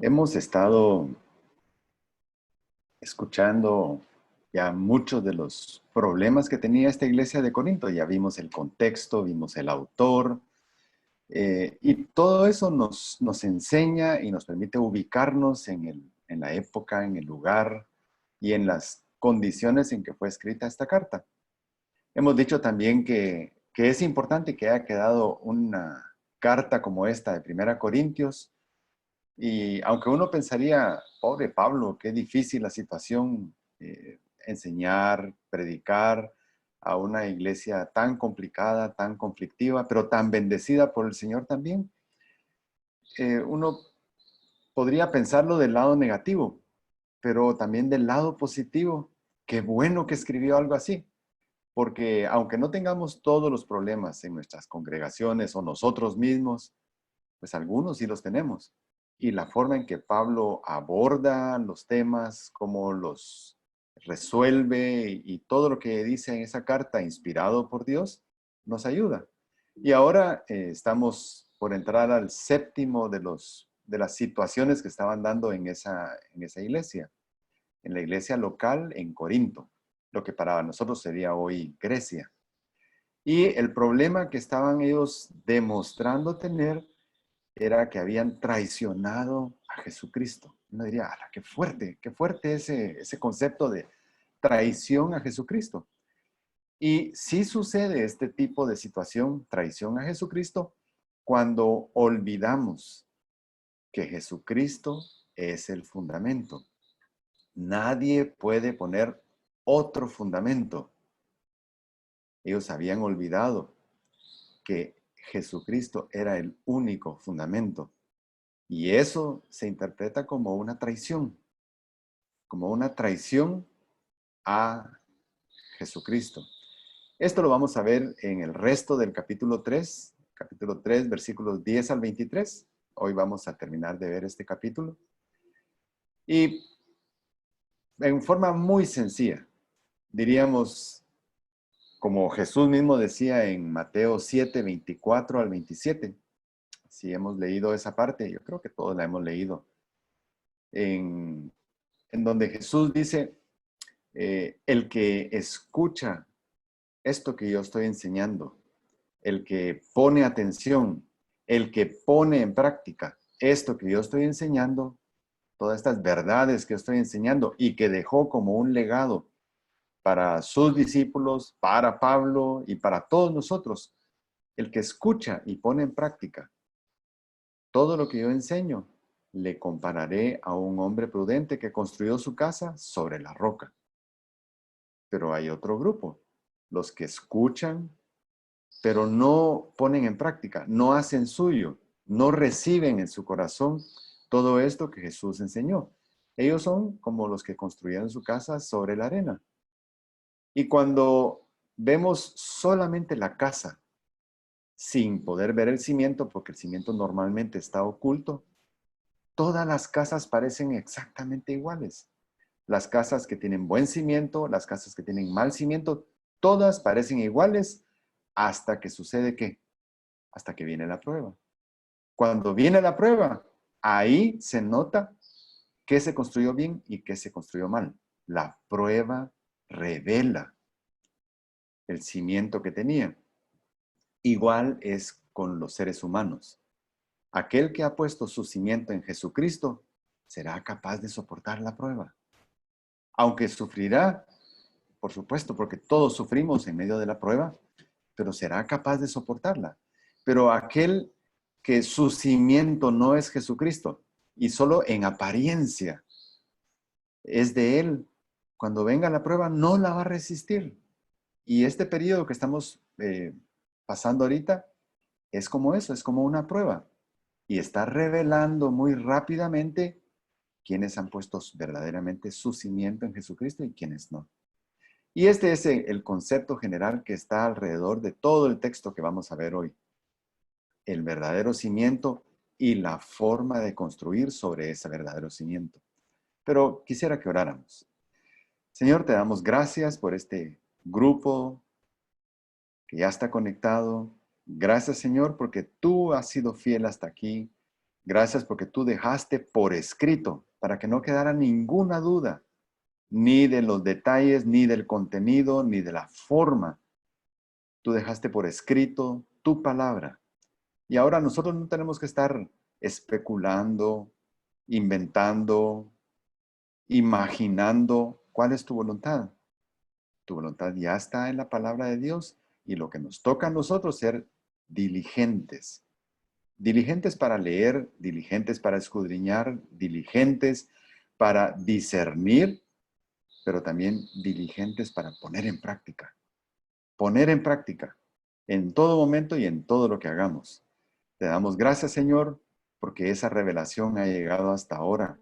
Hemos estado escuchando ya muchos de los problemas que tenía esta iglesia de Corinto. Ya vimos el contexto, vimos el autor, y todo eso nos enseña y nos permite ubicarnos en la época, en el lugar y en las condiciones en que fue escrita esta carta. Hemos dicho también que es importante que haya quedado una carta como esta de Primera Corintios. Y aunque uno pensaría, pobre Pablo, qué difícil la situación, enseñar, predicar a una iglesia tan complicada, tan conflictiva, pero tan bendecida por el Señor también, uno podría pensarlo del lado negativo, pero también del lado positivo. Qué bueno que escribió algo así, porque aunque no tengamos todos los problemas en nuestras congregaciones o nosotros mismos, pues algunos sí los tenemos. Y la forma en que Pablo aborda los temas, cómo los resuelve y todo lo que dice en esa carta, inspirado por Dios, nos ayuda. Y ahora estamos por entrar al séptimo de las situaciones que estaban dando en esa iglesia, en la iglesia local en Corinto, lo que para nosotros sería hoy Grecia. Y el problema que estaban ellos demostrando tener era que habían traicionado a Jesucristo. Uno diría, ¡ala, qué fuerte ese concepto de traición a Jesucristo! Y sí sucede este tipo de situación, traición a Jesucristo, cuando olvidamos que Jesucristo es el fundamento. Nadie puede poner otro fundamento. Ellos habían olvidado que Jesucristo era el único fundamento. Y eso se interpreta como una traición a Jesucristo. Esto lo vamos a ver en el resto del capítulo 3, versículos 10 al 23. Hoy vamos a terminar de ver este capítulo. Y en forma muy sencilla, diríamos, como Jesús mismo decía en Mateo 7, 24 al 27. Si hemos leído esa parte, yo creo que todos la hemos leído, en, en donde Jesús dice, el que escucha esto que yo estoy enseñando, el que pone atención, el que pone en práctica esto que yo estoy enseñando, todas estas verdades que estoy enseñando y que dejó como un legado para sus discípulos, para Pablo y para todos nosotros, el que escucha y pone en práctica todo lo que yo enseño, le compararé a un hombre prudente que construyó su casa sobre la roca. Pero hay otro grupo, los que escuchan, pero no ponen en práctica, no hacen suyo, no reciben en su corazón todo esto que Jesús enseñó. Ellos son como los que construyeron su casa sobre la arena. Y cuando vemos solamente la casa, sin poder ver el cimiento, porque el cimiento normalmente está oculto, todas las casas parecen exactamente iguales. Las casas que tienen buen cimiento, las casas que tienen mal cimiento, todas parecen iguales hasta que sucede ¿qué? Hasta que viene la prueba. Cuando viene la prueba, ahí se nota qué se construyó bien y qué se construyó mal. La prueba revela el cimiento que tenía. Igual es con los seres humanos. Aquel que ha puesto su cimiento en Jesucristo será capaz de soportar la prueba. Aunque sufrirá, por supuesto, porque todos sufrimos en medio de la prueba, pero será capaz de soportarla. Pero aquel que su cimiento no es Jesucristo y solo en apariencia es de Él, cuando venga la prueba no la va a resistir. Y este periodo que estamos pasando ahorita es como eso, es como una prueba. Y está revelando muy rápidamente quiénes han puesto verdaderamente su cimiento en Jesucristo y quiénes no. Y este es el concepto general que está alrededor de todo el texto que vamos a ver hoy. El verdadero cimiento y la forma de construir sobre ese verdadero cimiento. Pero quisiera que oráramos. Señor, te damos gracias por este grupo que ya está conectado. Gracias, Señor, porque tú has sido fiel hasta aquí. Gracias porque tú dejaste por escrito, para que no quedara ninguna duda, ni de los detalles, ni del contenido, ni de la forma. Tú dejaste por escrito tu palabra. Y ahora nosotros no tenemos que estar especulando, inventando, imaginando cuál es tu voluntad. Tu voluntad ya está en la palabra de Dios y lo que nos toca a nosotros es ser diligentes. Diligentes para leer, diligentes para escudriñar, diligentes para discernir, pero también diligentes para poner en práctica. Poner en práctica en todo momento y en todo lo que hagamos. Te damos gracias, Señor, porque esa revelación ha llegado hasta ahora,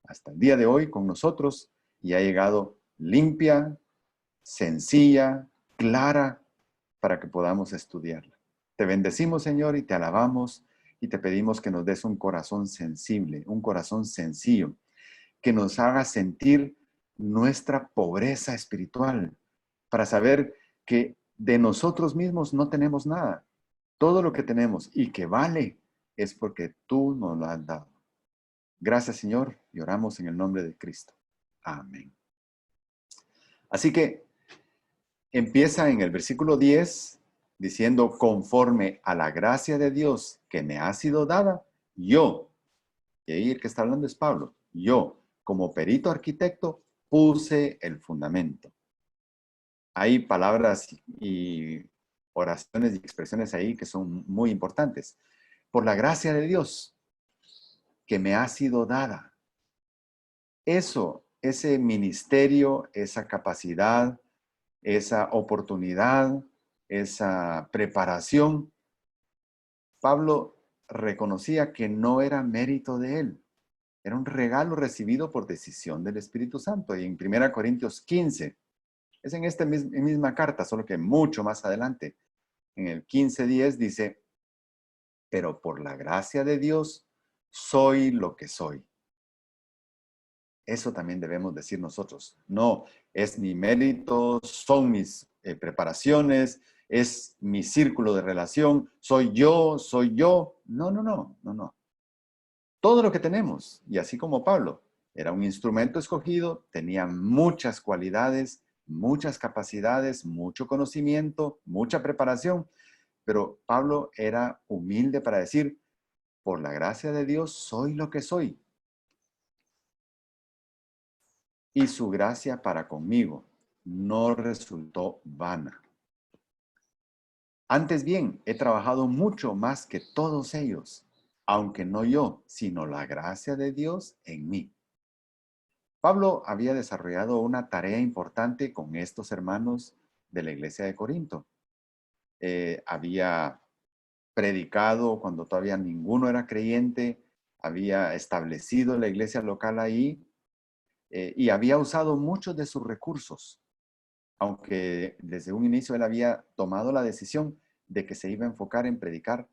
hasta el día de hoy con nosotros y ha llegado limpia, sencilla, clara, para que podamos estudiarla. Te bendecimos, Señor, y te alabamos y te pedimos que nos des un corazón sensible, un corazón sencillo, que nos haga sentir nuestra pobreza espiritual, para saber que de nosotros mismos no tenemos nada. Todo lo que tenemos y que vale es porque tú nos lo has dado. Gracias, Señor, y oramos en el nombre de Cristo. Amén. Así que empieza en el versículo 10 diciendo, conforme a la gracia de Dios que me ha sido dada, yo, y ahí el que está hablando es Pablo, yo, como perito arquitecto, puse el fundamento. Hay palabras y oraciones y expresiones ahí que son muy importantes. Por la gracia de Dios que me ha sido dada. Eso, ese ministerio, esa capacidad, esa oportunidad, esa preparación, Pablo reconocía que no era mérito de él. Era un regalo recibido por decisión del Espíritu Santo. Y en 1 Corintios 15, es en esta misma carta, solo que mucho más adelante, en el 15:10 dice, pero por la gracia de Dios soy lo que soy. Eso también debemos decir nosotros. No es mi mérito, son mis preparaciones, es mi círculo de relación, soy yo, soy yo. No, no, no, no, no. Todo lo que tenemos, y así como Pablo, era un instrumento escogido, tenía muchas cualidades, muchas capacidades, mucho conocimiento, mucha preparación, pero Pablo era humilde para decir, por la gracia de Dios soy lo que soy. Y su gracia para conmigo no resultó vana. Antes bien, he trabajado mucho más que todos ellos, aunque no yo, sino la gracia de Dios en mí. Pablo había desarrollado una tarea importante con estos hermanos de la iglesia de Corinto. Había predicado cuando todavía ninguno era creyente, había establecido la iglesia local ahí y había usado muchos de sus recursos, aunque desde un inicio él había tomado la decisión de que se iba a enfocar en predicar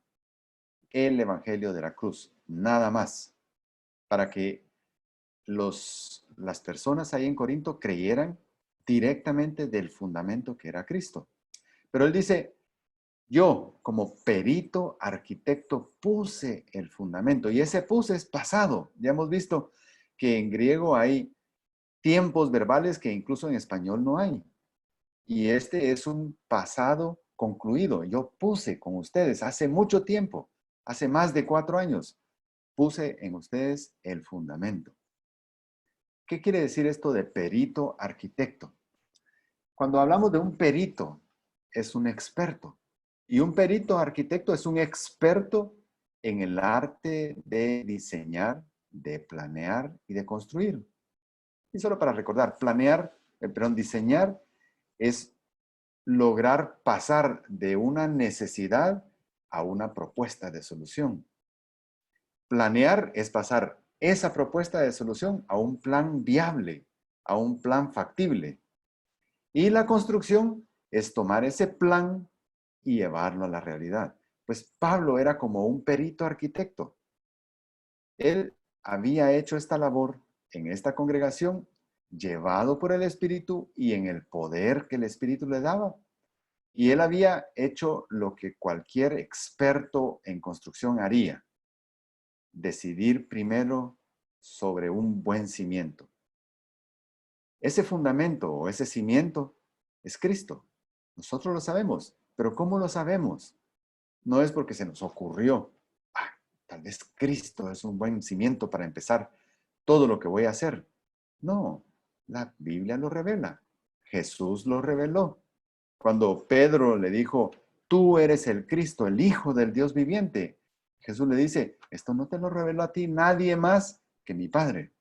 el evangelio de la cruz, nada más, para que las personas ahí en Corinto creyeran directamente del fundamento que era Cristo. Pero él dice, yo como perito arquitecto puse el fundamento, y ese puse es pasado. Ya hemos visto que en griego hay tiempos verbales que incluso en español no hay. Y este es un pasado concluido. Yo puse con ustedes hace mucho tiempo, hace más de 4 años, puse en ustedes el fundamento. ¿Qué quiere decir esto de perito arquitecto? Cuando hablamos de un perito, es un experto. Y un perito arquitecto es un experto en el arte de diseñar, de planear y de construir. Y solo para recordar, diseñar es lograr pasar de una necesidad a una propuesta de solución. Planear es pasar esa propuesta de solución a un plan viable, a un plan factible. Y la construcción es tomar ese plan y llevarlo a la realidad. Pues Pablo era como un perito arquitecto. Él había hecho esta labor en esta congregación, llevado por el Espíritu y en el poder que el Espíritu le daba. Y él había hecho lo que cualquier experto en construcción haría. decidir primero sobre un buen cimiento. Ese fundamento o ese cimiento es Cristo. Nosotros lo sabemos, pero ¿cómo lo sabemos? No es porque se nos ocurrió. Ah, tal vez Cristo es un buen cimiento para empezar todo lo que voy a hacer. No, la Biblia lo revela. Jesús lo reveló. Cuando Pedro le dijo, tú eres el Cristo, el Hijo del Dios viviente, Jesús le dice, esto no te lo reveló a ti nadie más que mi Padre.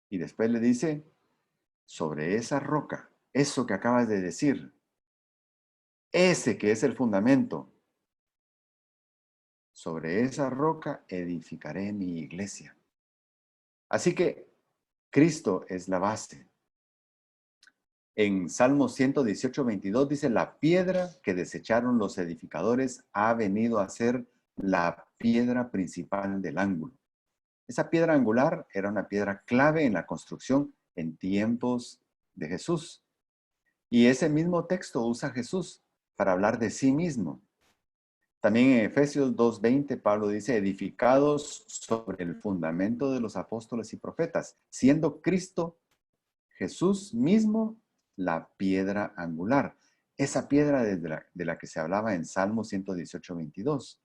Y después le dice, sobre esa roca, eso que acabas de decir, ese que es el fundamento, sobre esa roca edificaré mi iglesia. Así que Cristo es la base. En Salmo 118:22 dice, la piedra que desecharon los edificadores ha venido a ser la piedra principal del ángulo. Esa piedra angular era una piedra clave en la construcción en tiempos de Jesús. Y ese mismo texto usa Jesús para hablar de sí mismo. También en Efesios 2:20 Pablo dice, edificados sobre el fundamento de los apóstoles y profetas, siendo Cristo Jesús mismo la piedra angular. Esa piedra de la que se hablaba en Salmo 118:22.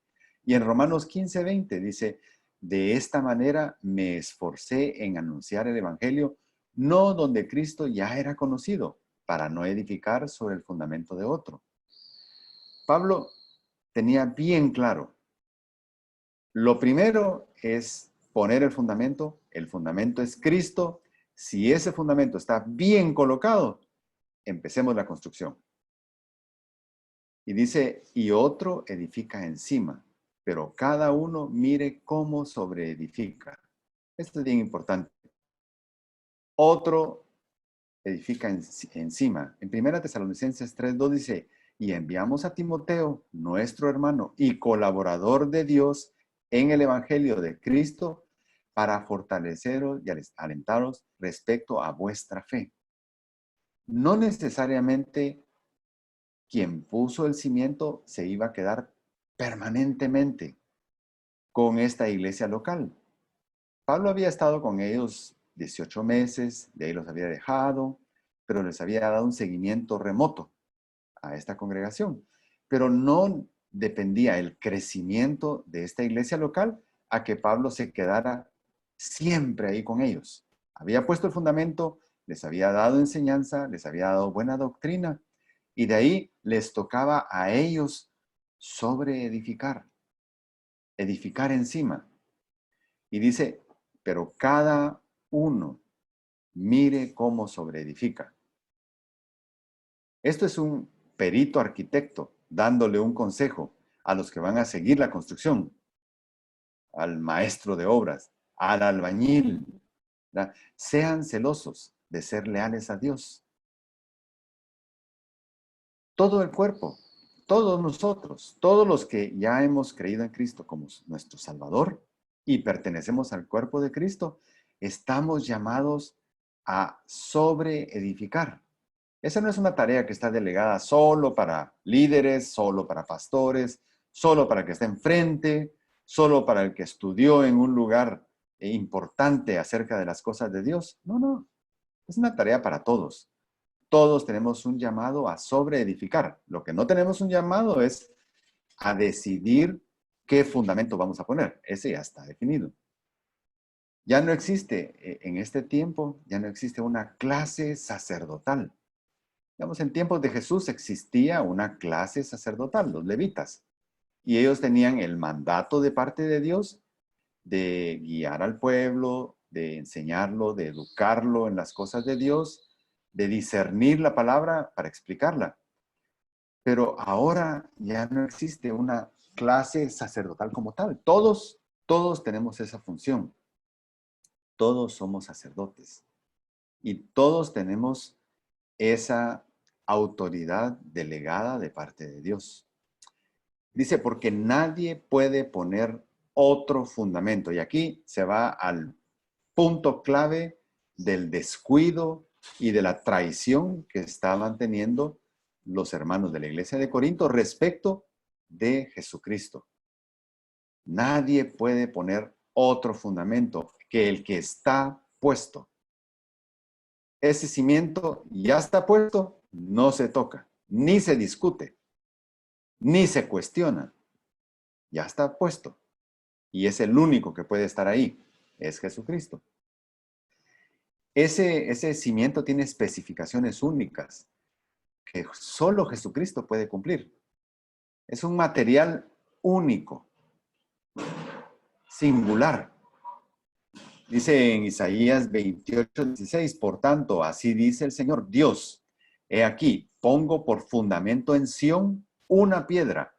Y en Romanos 15:20 dice, de esta manera me esforcé en anunciar el Evangelio, no donde Cristo ya era conocido, para no edificar sobre el fundamento de otro. Pablo tenía bien claro, lo primero es poner el fundamento es Cristo. Si ese fundamento está bien colocado, empecemos la construcción. Y dice, y otro edifica encima, pero cada uno mire cómo sobreedifica. Esto es bien importante. Otro edifica encima. En 1 Tesalonicenses 3:2 dice, y enviamos a Timoteo, nuestro hermano y colaborador de Dios en el Evangelio de Cristo, para fortaleceros y alentaros respecto a vuestra fe. No necesariamente quien puso el cimiento se iba a quedar permanentemente con esta iglesia local. Pablo había estado con ellos 18 meses, de ahí los había dejado, pero les había dado un seguimiento remoto a esta congregación. Pero no dependía el crecimiento de esta iglesia local a que Pablo se quedara siempre ahí con ellos. Había puesto el fundamento, les había dado enseñanza, les había dado buena doctrina, y de ahí les tocaba a ellos sobre edificar encima. Y dice, pero cada uno mire cómo sobre edifica. Esto es un perito arquitecto dándole un consejo a los que van a seguir la construcción, al maestro de obras, al albañil. ¿Verdad? Sean celosos de ser leales a Dios. Todo el cuerpo, todos nosotros, todos los que ya hemos creído en Cristo como nuestro Salvador y pertenecemos al cuerpo de Cristo, estamos llamados a sobreedificar. Esa no es una tarea que está delegada solo para líderes, solo para pastores, solo para el que está enfrente, solo para el que estudió en un lugar importante acerca de las cosas de Dios. No, no, es una tarea para todos. Todos tenemos un llamado a sobreedificar. Lo que no tenemos un llamado es a decidir qué fundamento vamos a poner. Ese ya está definido. Ya no existe, en este tiempo, ya no existe una clase sacerdotal. Digamos, en tiempos de Jesús existía una clase sacerdotal, los levitas, y ellos tenían el mandato de parte de Dios de guiar al pueblo, de enseñarlo, de educarlo en las cosas de Dios, de discernir la palabra para explicarla. Pero ahora ya no existe una clase sacerdotal como tal. Todos tenemos esa función. Todos somos sacerdotes y todos tenemos esa autoridad delegada de parte de Dios. Dice, porque nadie puede poner otro fundamento. Y aquí se va al punto clave del descuido y de la traición que estaban teniendo los hermanos de la iglesia de Corinto respecto de Jesucristo. Nadie puede poner otro fundamento que el que está puesto. Ese cimiento ya está puesto, no se toca, ni se discute, ni se cuestiona. Ya está puesto. Y es el único que puede estar ahí. Es Jesucristo. Ese cimiento tiene especificaciones únicas que solo Jesucristo puede cumplir. Es un material único, singular. Dice en Isaías 28:16, por tanto, así dice el Señor Dios, he aquí, pongo por fundamento en Sión una piedra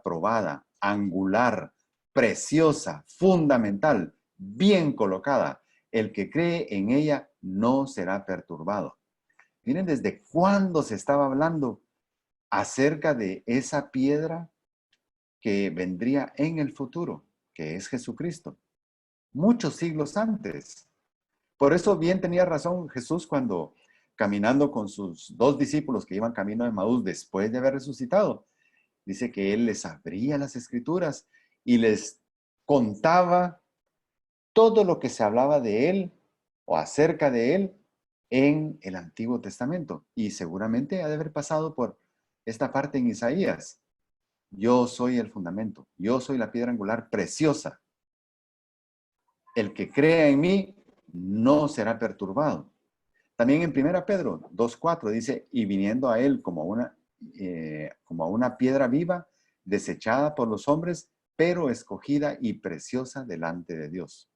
probada, angular, preciosa, fundamental, bien colocada. El que cree en ella no será perturbado. Miren desde cuándo se estaba hablando acerca de esa piedra que vendría en el futuro, que es Jesucristo. Muchos siglos antes. Por eso bien tenía razón Jesús cuando caminando con sus dos discípulos que iban camino de Emaús después de haber resucitado, dice que Él les abría las escrituras y les contaba todo lo que se hablaba de Él o acerca de Él en el Antiguo Testamento. Y seguramente ha de haber pasado por esta parte en Isaías. Yo soy el fundamento, yo soy la piedra angular preciosa. El que crea en mí no será perturbado. También en 1 Pedro 2:4 dice, y viniendo a él como a una piedra viva, desechada por los hombres, pero escogida y preciosa delante de Dios.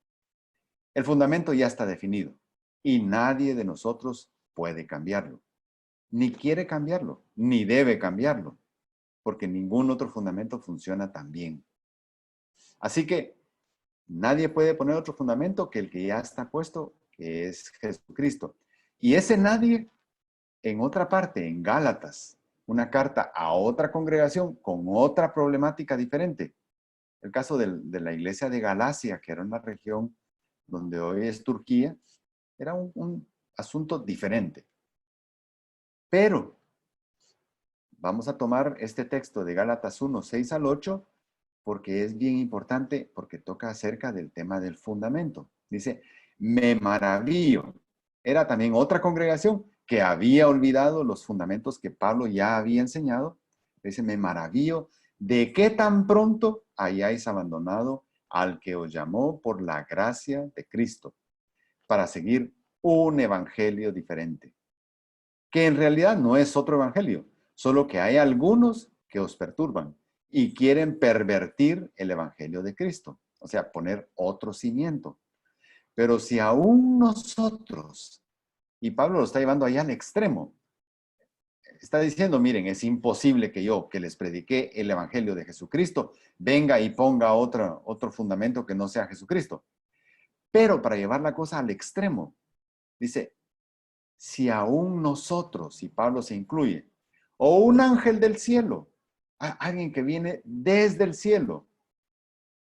El fundamento ya está definido y nadie de nosotros puede cambiarlo. Ni quiere cambiarlo, ni debe cambiarlo, porque ningún otro fundamento funciona tan bien. Así que nadie puede poner otro fundamento que el que ya está puesto, que es Jesucristo. Y ese nadie, en otra parte, en Gálatas, una carta a otra congregación con otra problemática diferente. El caso de la iglesia de Galacia, que era una región donde hoy es Turquía, era un asunto diferente. Pero vamos a tomar este texto de Gálatas 1:6 al 8, porque es bien importante, porque toca acerca del tema del fundamento. Dice, me maravillo. Era también otra congregación que había olvidado los fundamentos que Pablo ya había enseñado. Dice, me maravillo de qué tan pronto hayáis abandonado al que os llamó por la gracia de Cristo para seguir un evangelio diferente, que en realidad no es otro evangelio, solo que hay algunos que os perturban y quieren pervertir el evangelio de Cristo, o sea, poner otro cimiento. Pero si aún nosotros, y Pablo lo está llevando allá al extremo, está diciendo, miren, es imposible que yo, que les prediqué el evangelio de Jesucristo, venga y ponga otro fundamento que no sea Jesucristo. Pero para llevar la cosa al extremo, dice, si aún nosotros, y Pablo se incluye, o un ángel del cielo, alguien que viene desde el cielo,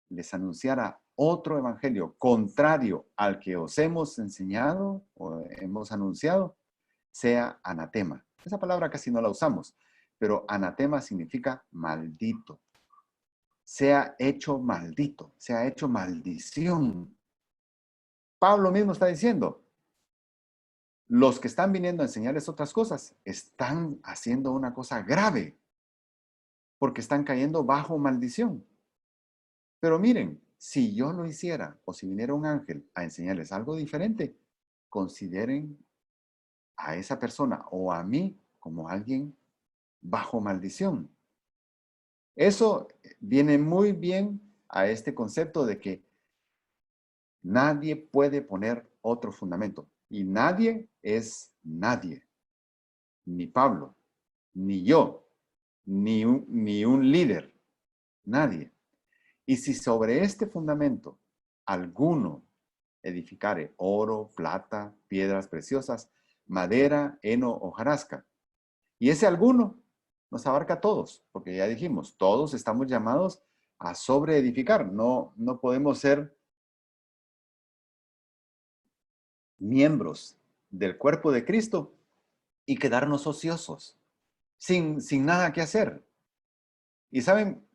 les anunciara otro evangelio contrario al que os hemos enseñado o hemos anunciado, sea anatema. Esa palabra casi no la usamos, pero anatema significa maldito. Sea hecho maldito, sea hecho maldición. Pablo mismo está diciendo, los que están viniendo a enseñarles otras cosas están haciendo una cosa grave porque están cayendo bajo maldición. Pero miren, si yo lo hiciera o si viniera un ángel a enseñarles algo diferente, consideren a esa persona o a mí como alguien bajo maldición. Eso viene muy bien a este concepto de que nadie puede poner otro fundamento. Y nadie es nadie. Ni Pablo, ni yo, ni un líder. Nadie. Y si sobre este fundamento alguno edificare oro, plata, piedras preciosas, madera, heno, hojarasca, y ese alguno nos abarca a todos, porque ya dijimos, todos estamos llamados a sobreedificar. No podemos ser miembros del cuerpo de Cristo y quedarnos ociosos, sin nada que hacer. Y saben,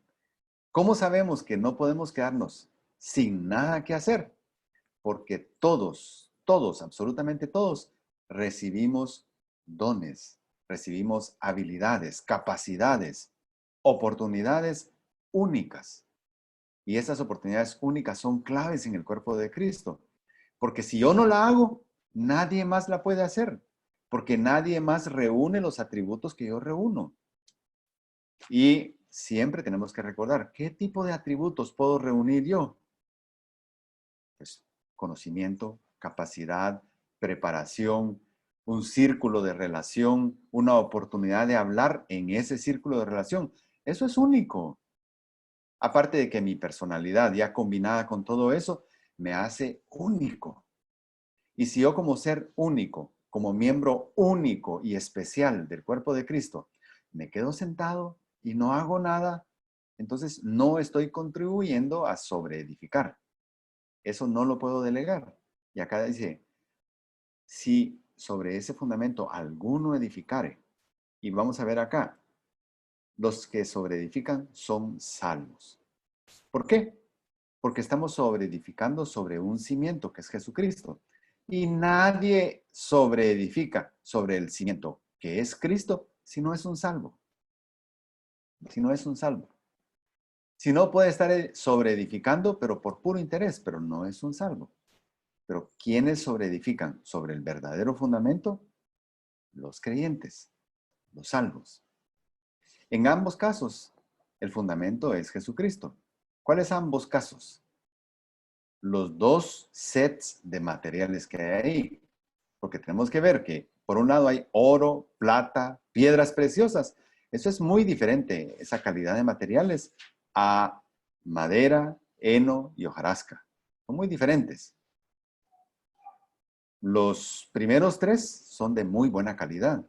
¿Cómo sabemos que no podemos quedarnos sin nada que hacer? Porque todos, absolutamente todos, recibimos dones, recibimos habilidades, capacidades, oportunidades únicas. Y esas oportunidades únicas son claves en el cuerpo de Cristo. Porque si yo no la hago, nadie más la puede hacer. Porque nadie más reúne los atributos que yo reúno. Y siempre tenemos que recordar, ¿qué tipo de atributos puedo reunir yo? Pues conocimiento, capacidad, preparación, un círculo de relación, una oportunidad de hablar en ese círculo de relación. Eso es único. Aparte de que mi personalidad ya combinada con todo eso me hace único. Y si yo como ser único, como miembro único y especial del cuerpo de Cristo, me quedo sentado y no hago nada, entonces no estoy contribuyendo a sobreedificar. Eso no lo puedo delegar. Y acá dice, si sobre ese fundamento alguno edificare, y vamos a ver acá, los que sobreedifican son salvos. ¿Por qué? Porque estamos sobreedificando sobre un cimiento que es Jesucristo. Y nadie sobreedifica sobre el cimiento que es Cristo si no es un salvo. Si no es un salvo. Si no puede estar sobreedificando, pero por puro interés, pero no es un salvo. Pero ¿quiénes sobreedifican sobre el verdadero fundamento? Los creyentes, los salvos. En ambos casos, el fundamento es Jesucristo. ¿Cuáles ambos casos? Los dos sets de materiales que hay ahí. Porque tenemos que ver que, por un lado, hay oro, plata, piedras preciosas. Eso es muy diferente, esa calidad de materiales, a madera, heno y hojarasca. Son muy diferentes. Los primeros tres son de muy buena calidad.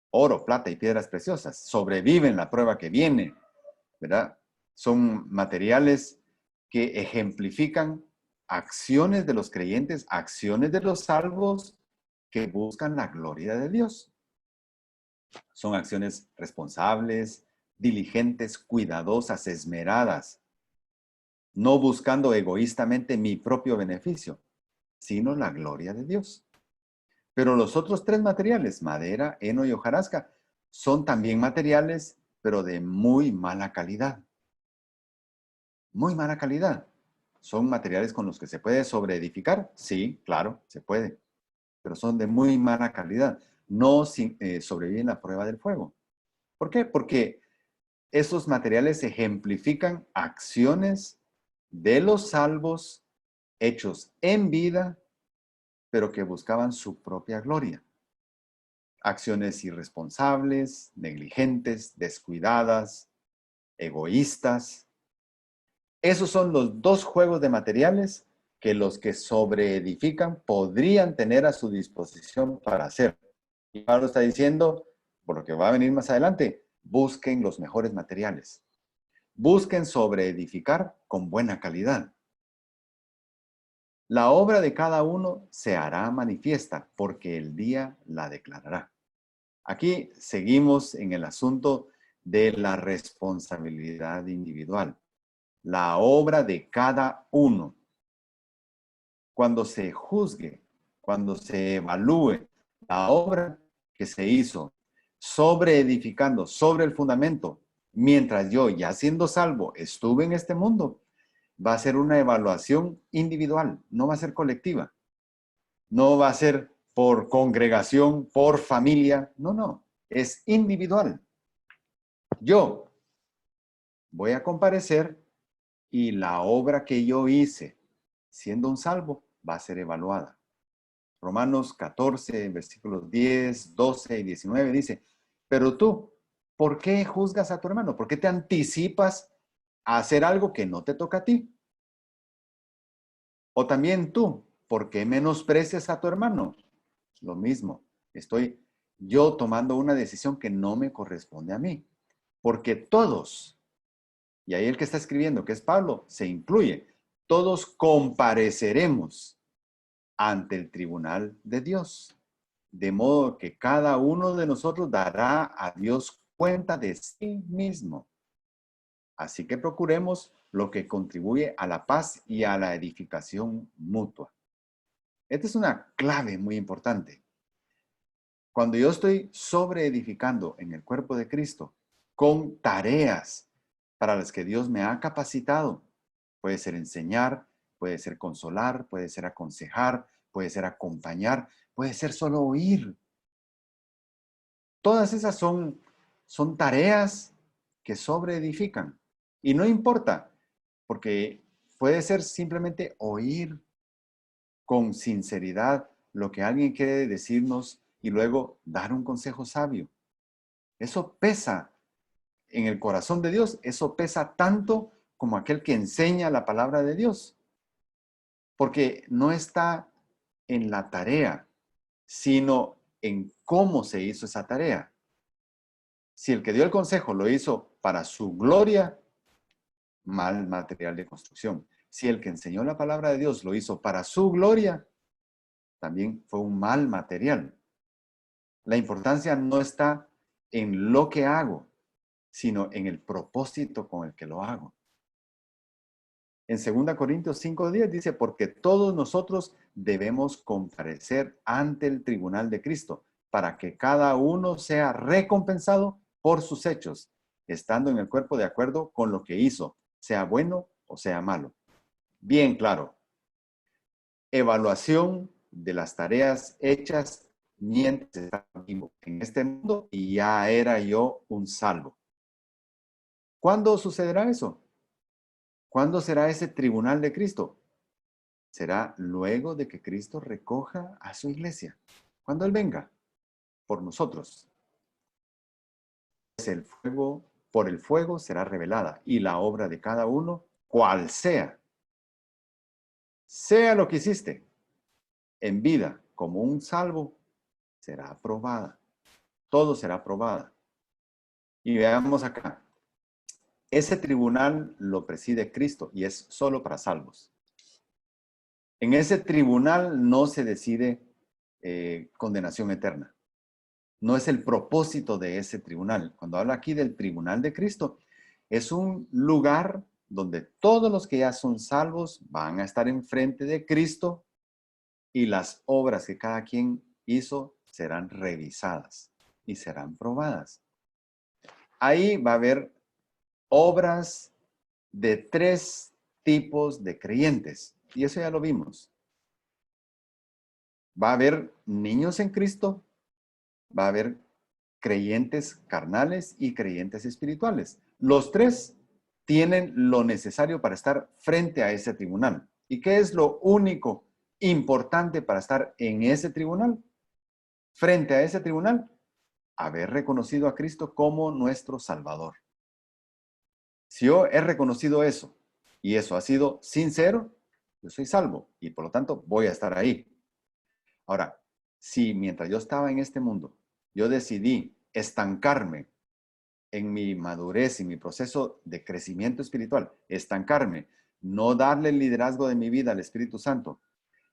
Oro, plata y piedras preciosas. Sobreviven la prueba que viene, ¿verdad? Son materiales que ejemplifican acciones de los creyentes, acciones de los salvos que buscan la gloria de Dios. Son acciones responsables, diligentes, cuidadosas, esmeradas, no buscando egoístamente mi propio beneficio, sino la gloria de Dios. Pero los otros tres materiales, madera, heno y hojarasca, son también materiales, pero de muy mala calidad. Muy mala calidad. ¿Son materiales con los que se puede sobreedificar? Sí, claro, se puede. Pero son de muy mala calidad. No sobreviven la prueba del fuego. ¿Por qué? Porque esos materiales ejemplifican acciones de los salvos hechos en vida, pero que buscaban su propia gloria. Acciones irresponsables, negligentes, descuidadas, egoístas. Esos son los dos juegos de materiales que los que sobreedifican podrían tener a su disposición para hacer. Y Pablo está diciendo, por lo que va a venir más adelante, busquen los mejores materiales. Busquen sobreedificar con buena calidad. La obra de cada uno se hará manifiesta porque el día la declarará. Aquí seguimos en el asunto de la responsabilidad individual. La obra de cada uno. Cuando se juzgue, cuando se evalúe la obra que se hizo sobre edificando, sobre el fundamento, mientras yo, ya siendo salvo, estuve en este mundo, va a ser una evaluación individual, no va a ser colectiva. No va a ser por congregación, por familia, no, es individual. Yo voy a comparecer y la obra que yo hice siendo un salvo va a ser evaluada. Romanos 14, versículos 10, 12 y 19 dice, pero tú, ¿por qué juzgas a tu hermano? ¿Por qué te anticipas a hacer algo que no te toca a ti? O también tú, ¿por qué menosprecias a tu hermano? Lo mismo, estoy yo tomando una decisión que no me corresponde a mí. Porque todos, y ahí el que está escribiendo, que es Pablo, se incluye, todos compareceremos ante el tribunal de Dios. De modo que cada uno de nosotros dará a Dios cuenta de sí mismo. Así que procuremos lo que contribuye a la paz y a la edificación mutua. Esta es una clave muy importante. Cuando yo estoy sobreedificando en el cuerpo de Cristo con tareas para las que Dios me ha capacitado, puede ser enseñar, puede ser consolar, puede ser aconsejar, puede ser acompañar, puede ser solo oír. Todas esas son tareas que sobreedifican. Y no importa, porque puede ser simplemente oír con sinceridad lo que alguien quiere decirnos y luego dar un consejo sabio. Eso pesa en el corazón de Dios, eso pesa tanto como aquel que enseña la palabra de Dios, porque no está en la tarea, sino en cómo se hizo esa tarea. Si el que dio el consejo lo hizo para su gloria, mal material de construcción. Si el que enseñó la palabra de Dios lo hizo para su gloria, también fue un mal material. La importancia no está en lo que hago, sino en el propósito con el que lo hago. En 2 Corintios 5:10 dice, porque todos nosotros debemos comparecer ante el tribunal de Cristo, para que cada uno sea recompensado por sus hechos, estando en el cuerpo de acuerdo con lo que hizo, sea bueno o sea malo. Bien claro, evaluación de las tareas hechas mientras estaba vivo en este mundo y ya era yo un salvo. ¿Cuándo sucederá eso? ¿Cuándo será ese tribunal de Cristo? Será luego de que Cristo recoja a su iglesia, cuando Él venga por nosotros. Por el fuego será revelada y la obra de cada uno, cual sea lo que hiciste en vida como un salvo, será aprobada. Todo será aprobada. Y veamos acá. Ese tribunal lo preside Cristo y es solo para salvos. En ese tribunal no se decide condenación eterna. No es el propósito de ese tribunal. Cuando habla aquí del tribunal de Cristo, es un lugar donde todos los que ya son salvos van a estar enfrente de Cristo y las obras que cada quien hizo serán revisadas y serán probadas. Ahí va a haber obras de 3 tipos de creyentes. Y eso ya lo vimos. Va a haber niños en Cristo, va a haber creyentes carnales y creyentes espirituales. Los 3 tienen lo necesario para estar frente a ese tribunal. ¿Y qué es lo único importante para estar en ese tribunal? Frente a ese tribunal, haber reconocido a Cristo como nuestro Salvador. Si yo he reconocido eso y eso ha sido sincero, yo soy salvo y por lo tanto voy a estar ahí. Ahora, si mientras yo estaba en este mundo, yo decidí estancarme en mi madurez y mi proceso de crecimiento espiritual, estancarme, no darle el liderazgo de mi vida al Espíritu Santo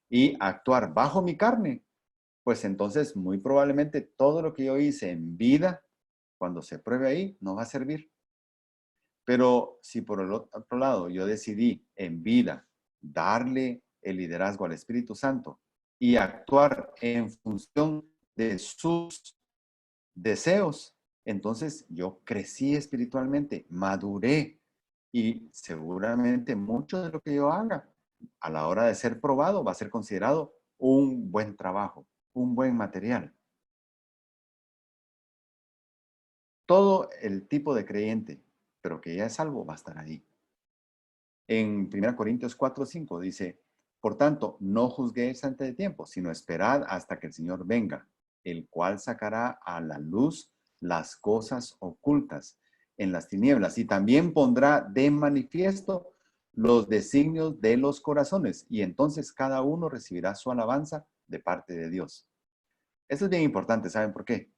y actuar bajo mi carne, pues entonces muy probablemente todo lo que yo hice en vida, cuando se pruebe ahí, no va a servir. Pero si por el otro lado yo decidí en vida darle el liderazgo al Espíritu Santo y actuar en función de sus deseos, entonces yo crecí espiritualmente, maduré y seguramente mucho de lo que yo haga a la hora de ser probado va a ser considerado un buen trabajo, un buen material. Todo el tipo de creyente, pero que ya es salvo, va a estar ahí. En 1 Corintios 4:5 dice, por tanto, no juzguéis antes de tiempo, sino esperad hasta que el Señor venga, el cual sacará a la luz las cosas ocultas en las tinieblas y también pondrá de manifiesto los designios de los corazones y entonces cada uno recibirá su alabanza de parte de Dios. Eso es bien importante, ¿saben por qué?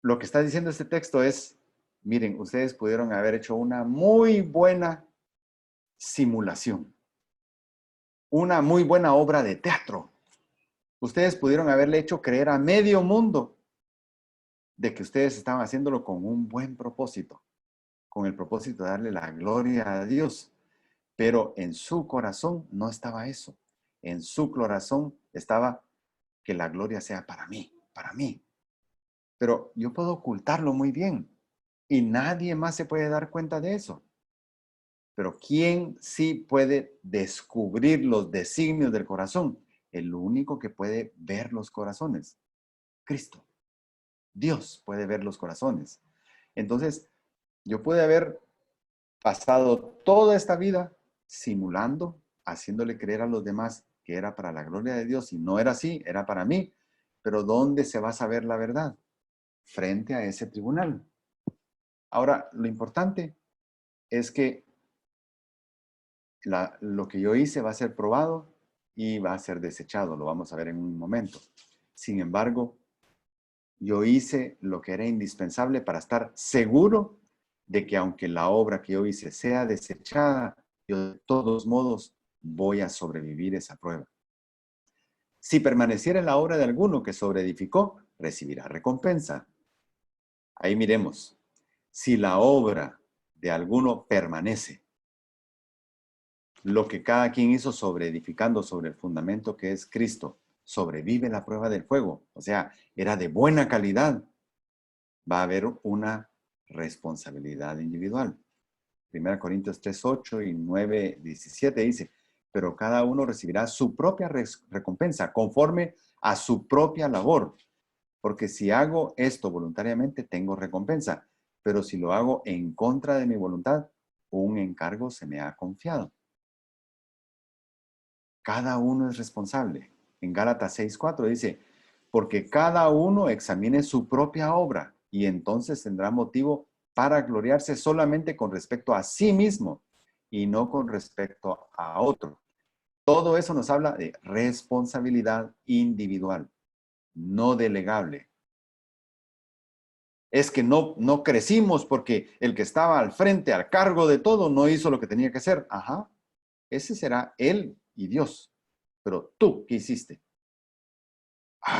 Lo que está diciendo este texto es, miren, ustedes pudieron haber hecho una muy buena simulación, una muy buena obra de teatro. Ustedes pudieron haberle hecho creer a medio mundo de que ustedes estaban haciéndolo con un buen propósito. con el propósito de darle la gloria a Dios. Pero en su corazón no estaba eso. En su corazón estaba que la gloria sea para mí, para mí. Pero yo puedo ocultarlo muy bien y nadie más se puede dar cuenta de eso. Pero ¿quién sí puede descubrir los designios del corazón? El único que puede ver los corazones, Cristo. Dios puede ver los corazones. Entonces, yo pude haber pasado toda esta vida simulando, haciéndole creer a los demás que era para la gloria de Dios y no era así, era para mí. Pero ¿dónde se va a saber la verdad? Frente a ese tribunal. Ahora, lo importante es que lo que yo hice va a ser probado y va a ser desechado, lo vamos a ver en un momento. Sin embargo, yo hice lo que era indispensable para estar seguro de que aunque la obra que yo hice sea desechada, yo de todos modos voy a sobrevivir esa prueba. Si permaneciera en la obra de alguno que sobreedificó, recibirá recompensa. Ahí miremos, si la obra de alguno permanece, lo que cada quien hizo sobreedificando sobre el fundamento que es Cristo, sobrevive la prueba del fuego, o sea, era de buena calidad, va a haber una responsabilidad individual. 1 Corintios 3:8 y 9:17 dice, pero cada uno recibirá su propia recompensa conforme a su propia labor. Porque si hago esto voluntariamente, tengo recompensa. Pero si lo hago en contra de mi voluntad, un encargo se me ha confiado. Cada uno es responsable. En Gálatas 6:4 dice, porque cada uno examine su propia obra y entonces tendrá motivo para gloriarse solamente con respecto a sí mismo y no con respecto a otro. Todo eso nos habla de responsabilidad individual, no delegable. Es que no crecimos porque el que estaba al frente, al cargo de todo, no hizo lo que tenía que hacer. Ajá, ese será él y Dios. Pero tú, ¿qué hiciste?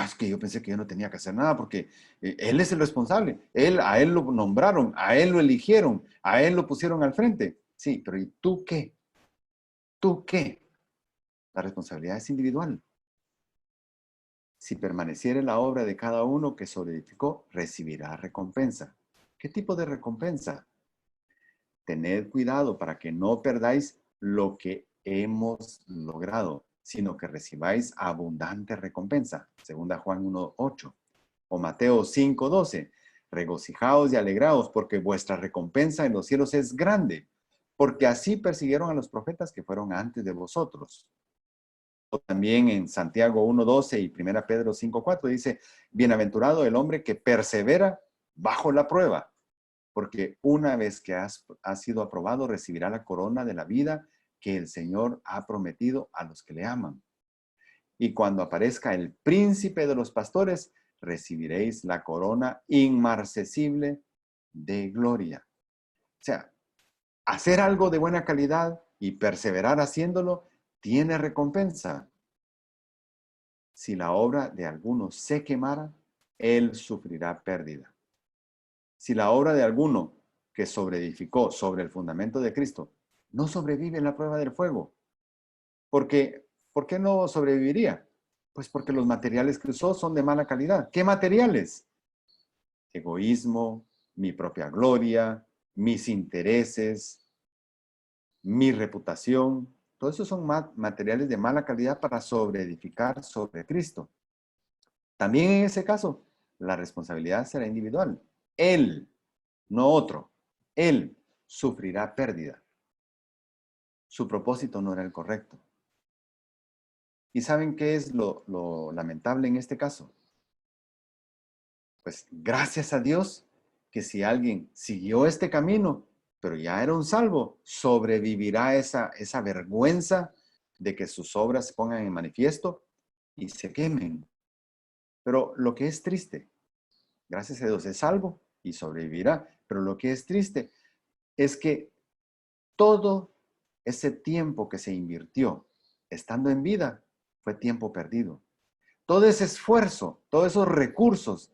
Es que yo pensé que yo no tenía que hacer nada porque él es el responsable. A él lo nombraron, a él lo eligieron, a él lo pusieron al frente. Sí, pero ¿y tú qué? ¿Tú qué? La responsabilidad es individual. Si permaneciere la obra de cada uno que sobreedificó, recibirá recompensa. ¿Qué tipo de recompensa? Tened cuidado para que no perdáis lo que hemos logrado, sino que recibáis abundante recompensa. Segunda Juan 1:8 o Mateo 5:12. Regocijaos y alegraos porque vuestra recompensa en los cielos es grande, porque así persiguieron a los profetas que fueron antes de vosotros. O también en Santiago 1:12 y 1 Pedro 5:4 dice, bienaventurado el hombre que persevera bajo la prueba, porque una vez que has sido aprobado, recibirá la corona de la vida que el Señor ha prometido a los que le aman. Y cuando aparezca el príncipe de los pastores, recibiréis la corona inmarcesible de gloria. O sea, hacer algo de buena calidad y perseverar haciéndolo tiene recompensa. Si la obra de alguno se quemara, él sufrirá pérdida. Si la obra de alguno que sobreedificó sobre el fundamento de Cristo no sobrevive en la prueba del fuego, porque, ¿por qué no sobreviviría? Pues porque los materiales que usó son de mala calidad. ¿Qué materiales? Egoísmo, mi propia gloria, mis intereses, mi reputación. Todos esos son materiales de mala calidad para sobreedificar sobre Cristo. También en ese caso, la responsabilidad será individual. Él, no otro, él sufrirá pérdida. Su propósito no era el correcto. ¿Y saben qué es lo lamentable en este caso? Pues gracias a Dios que si alguien siguió este camino, pero ya era un salvo, sobrevivirá esa vergüenza de que sus obras se pongan en manifiesto y se quemen. Pero lo que es triste, gracias a Dios es salvo y sobrevivirá, pero lo que es triste es que todo ese tiempo que se invirtió estando en vida fue tiempo perdido. Todo ese esfuerzo, todos esos recursos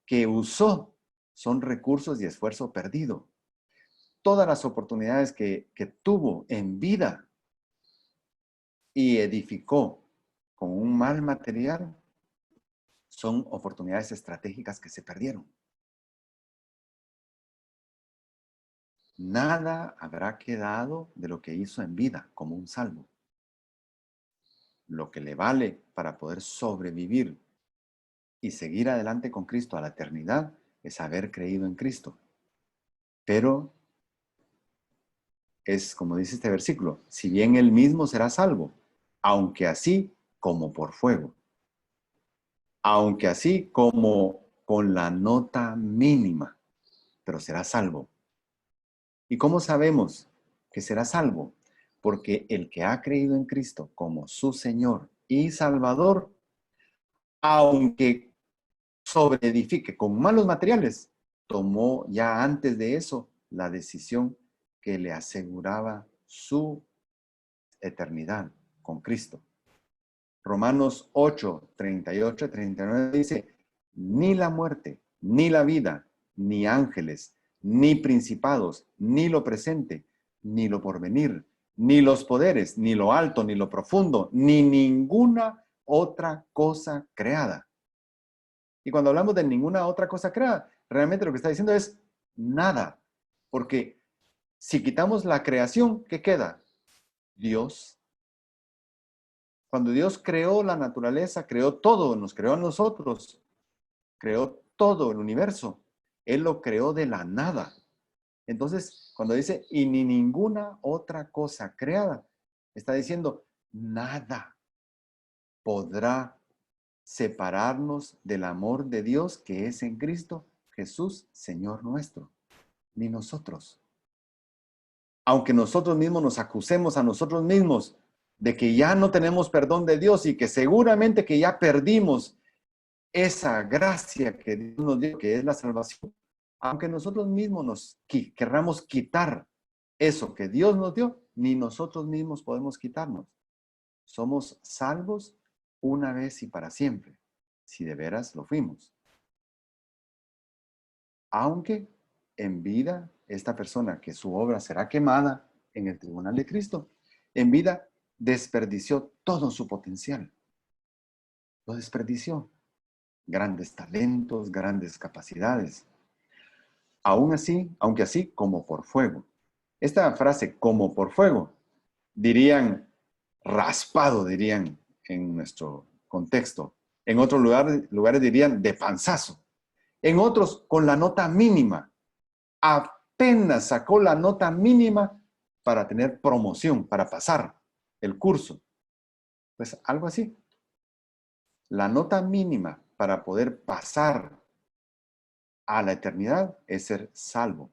que usó son recursos y esfuerzo perdido. todas las oportunidades que tuvo en vida y edificó con un mal material, son oportunidades estratégicas que se perdieron. Nada habrá quedado de lo que hizo en vida como un salvo. Lo que le vale para poder sobrevivir y seguir adelante con Cristo a la eternidad es haber creído en Cristo. Pero es como dice este versículo, si bien él mismo será salvo, aunque así como por fuego, aunque así como con la nota mínima, pero será salvo. ¿Y cómo sabemos que será salvo? Porque el que ha creído en Cristo como su Señor y Salvador, aunque sobreedifique con malos materiales, tomó ya antes de eso la decisión que le aseguraba su eternidad con Cristo. Romanos 8, 38 y 39 dice, ni la muerte, ni la vida, ni ángeles, ni principados, ni lo presente, ni lo porvenir, ni los poderes, ni lo alto, ni lo profundo, ni ninguna otra cosa creada. Y cuando hablamos de ninguna otra cosa creada, realmente lo que está diciendo es nada. Porque si quitamos la creación, ¿qué queda? Dios. Cuando Dios creó la naturaleza, creó todo, nos creó a nosotros, creó todo el universo. Él lo creó de la nada. Entonces, cuando dice, y ni ninguna otra cosa creada, está diciendo, nada podrá separarnos del amor de Dios que es en Cristo Jesús, Señor nuestro, ni nosotros. Aunque nosotros mismos nos acusemos a nosotros mismos de que ya no tenemos perdón de Dios y que seguramente que ya perdimos esa gracia que Dios nos dio, que es la salvación, aunque nosotros mismos nos querramos quitar eso que Dios nos dio, ni nosotros mismos podemos quitarnos. Somos salvos una vez y para siempre, si de veras lo fuimos. Aunque en vida, esta persona que su obra será quemada en el tribunal de Cristo, en vida desperdició todo su potencial. Lo desperdició. Grandes talentos, grandes capacidades. Aún así, aunque así, como por fuego. Esta frase, como por fuego, dirían raspado, dirían en nuestro contexto. En otros lugares dirían de panzazo. En otros, con la nota mínima. Apenas sacó la nota mínima para tener promoción, para pasar el curso. Pues algo así. La nota mínima para poder pasar a la eternidad es ser salvo.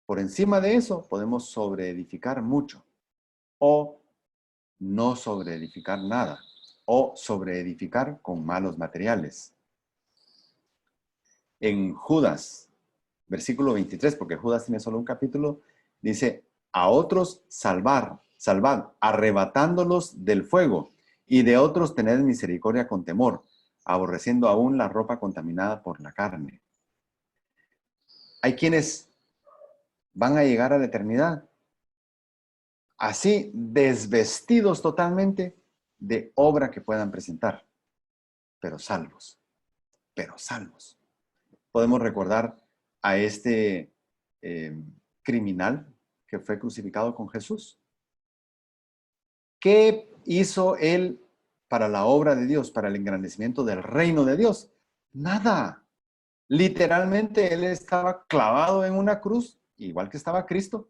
Por encima de eso podemos sobreedificar mucho o no sobreedificar nada o sobreedificar con malos materiales. En Judas, versículo 23, porque Judas tiene solo un capítulo, dice, a otros salvad, arrebatándolos del fuego, y de otros tened misericordia con temor, aborreciendo aún la ropa contaminada por la carne. Hay quienes van a llegar a la eternidad así desvestidos totalmente de obra que puedan presentar, pero salvos, pero salvos. Podemos recordar a este criminal que fue crucificado con Jesús. ¿Qué hizo él para la obra de Dios, para el engrandecimiento del reino de Dios? Nada. Literalmente él estaba clavado en una cruz, igual que estaba Cristo.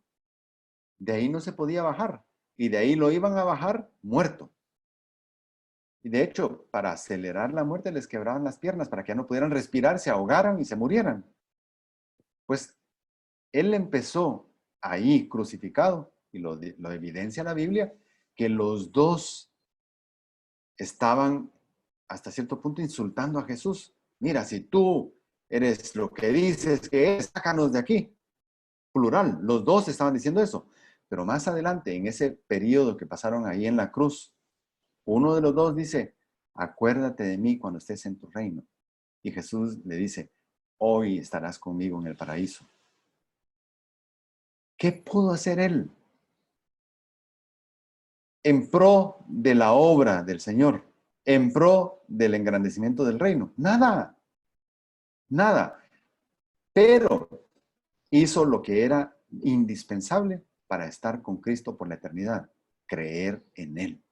De ahí no se podía bajar. Y de ahí lo iban a bajar muerto. Y de hecho, para acelerar la muerte les quebraban las piernas para que ya no pudieran respirar, se ahogaran y se murieran. Pues él empezó ahí crucificado, y lo evidencia la Biblia, que los dos estaban hasta cierto punto insultando a Jesús. Mira, si tú eres lo que dices que es, sácanos de aquí. Plural, los dos estaban diciendo eso. Pero más adelante, en ese periodo que pasaron ahí en la cruz, uno de los dos dice, acuérdate de mí cuando estés en tu reino. Y Jesús le dice, hoy estarás conmigo en el paraíso. ¿Qué pudo hacer él en pro de la obra del Señor, en pro del engrandecimiento del reino? Nada, nada. Pero hizo lo que era indispensable para estar con Cristo por la eternidad, creer en Él.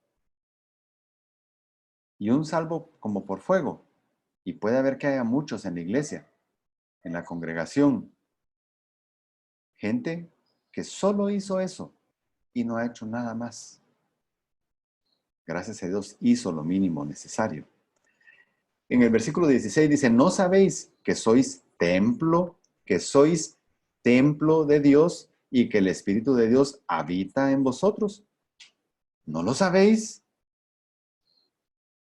Y un salvo como por fuego. Y puede haber que haya muchos en la iglesia, en la congregación, gente que solo hizo eso y no ha hecho nada más. Gracias a Dios hizo lo mínimo necesario. En el versículo 16 dice, ¿no sabéis que sois templo de Dios y que el Espíritu de Dios habita en vosotros? ¿No lo sabéis?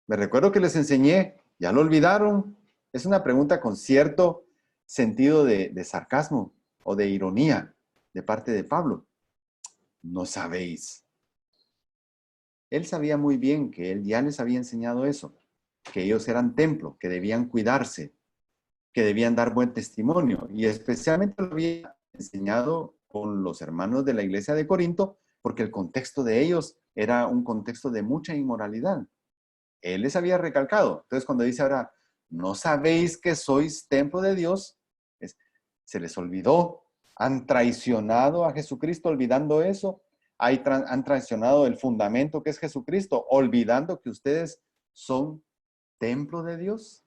Me recuerdo que les enseñé, ¿ya lo olvidaron? Es una pregunta con cierto sentido de sarcasmo o de ironía de parte de Pablo. ¿No sabéis? Él sabía muy bien que él ya les había enseñado eso, que ellos eran templo, que debían cuidarse, que debían dar buen testimonio, y especialmente lo había enseñado con los hermanos de la iglesia de Corinto, porque el contexto de ellos era un contexto de mucha inmoralidad. Él les había recalcado. Entonces, cuando dice ahora, ¿no sabéis que sois templo de Dios? Se les olvidó. Han traicionado a Jesucristo olvidando eso. Han traicionado el fundamento que es Jesucristo, olvidando que ustedes son templo de Dios.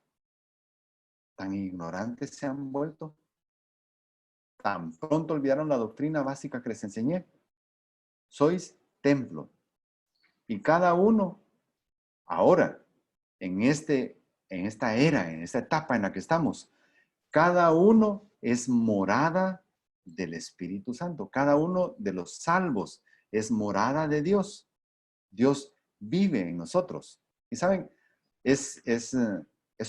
Tan ignorantes se han vuelto. Tan pronto olvidaron la doctrina básica que les enseñé. Sois templo. Y cada uno, ahora, en esta era, en esta etapa en la que estamos, cada uno es morada del Espíritu Santo. Cada uno de los salvos es morada de Dios. Dios vive en nosotros. Y saben, es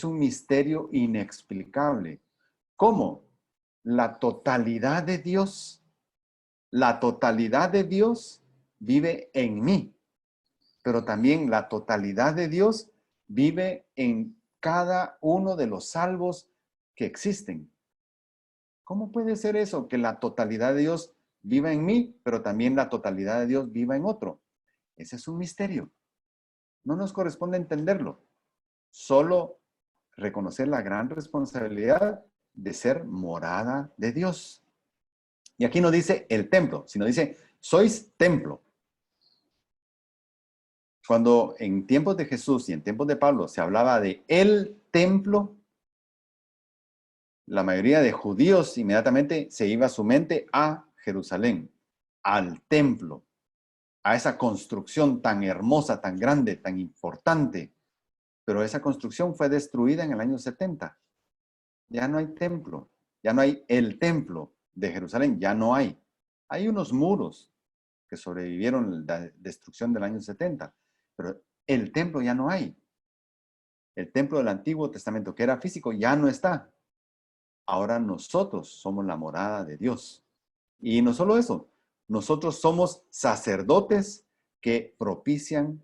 un misterio inexplicable. ¿Cómo? La totalidad de Dios vive en mí, pero también la totalidad de Dios vive en cada uno de los salvos que existen. ¿Cómo puede ser eso? Que la totalidad de Dios viva en mí, pero también la totalidad de Dios viva en otro. Ese es un misterio. No nos corresponde entenderlo. Solo reconocer la gran responsabilidad de ser morada de Dios. Y aquí no dice el templo, sino dice, sois templo. Cuando en tiempos de Jesús y en tiempos de Pablo se hablaba de el templo, la mayoría de judíos inmediatamente se iba su mente a Jerusalén, al templo, a esa construcción tan hermosa, tan grande, tan importante. Pero esa construcción fue destruida en el año 70. Ya no hay templo, ya no hay el templo de Jerusalén, ya no hay. Hay unos muros que sobrevivieron la destrucción del año 70, pero el templo ya no hay. El templo del Antiguo Testamento, que era físico, ya no está. Ahora nosotros somos la morada de Dios. Y no solo eso, nosotros somos sacerdotes que propician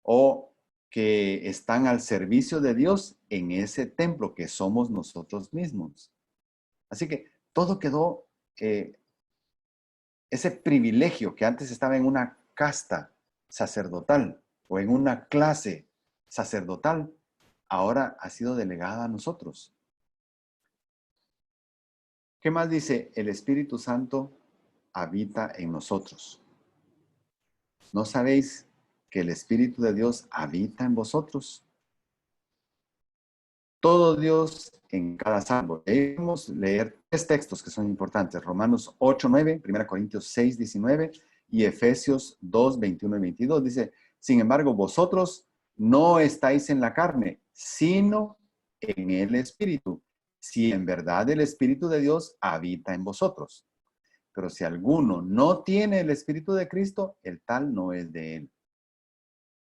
o que están al servicio de Dios en ese templo que somos nosotros mismos. Así que todo quedó, ese privilegio que antes estaba en una casta sacerdotal o en una clase sacerdotal, ahora ha sido delegada a nosotros. ¿Qué más dice? El Espíritu Santo habita en nosotros. ¿No sabéis que el Espíritu de Dios habita en vosotros? Todo Dios en cada salvo. Debemos leer tres textos que son importantes. Romanos 8, 9, 1 Corintios 6, 19 y Efesios 2, 21 y 22. Dice, sin embargo, vosotros no estáis en la carne, sino en el Espíritu. Si en verdad el Espíritu de Dios habita en vosotros. Pero si alguno no tiene el Espíritu de Cristo, el tal no es de él.